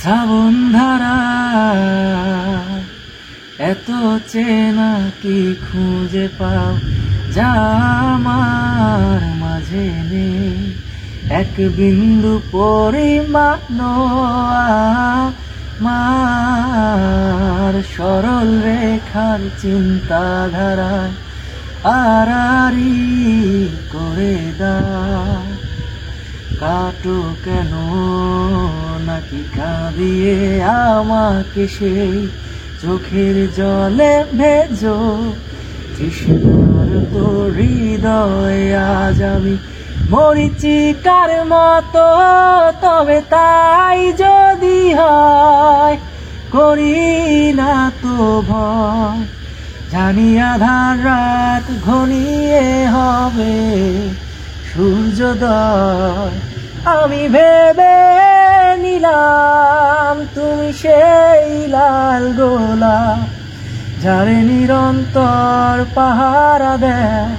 শ্রাবণ ধারা এত চেনা কি খুঁজে পাও যা আমার মাঝে নেই, এক বিন্দু পরিমাণ আমার সরল রেখার চিন্তাধারায় আড়াআড়ি করে দাও। কাটো কেন নাকি কাঁদিয়ে আমাকে সেই চোখের জলে ভেজো, তৃষ্ণার তো হৃদয় আজ আমি মরিচিকার মতো। তবে তাই যদি হয় করি না তো ভয়, জানি আধার রাত ঘনিয়ে হবে সূর্যোদয়। আমি ভেবে নিলাম তুমি সেই লাল গোলাপ, যারে নিরন্তর পাহারা দেয়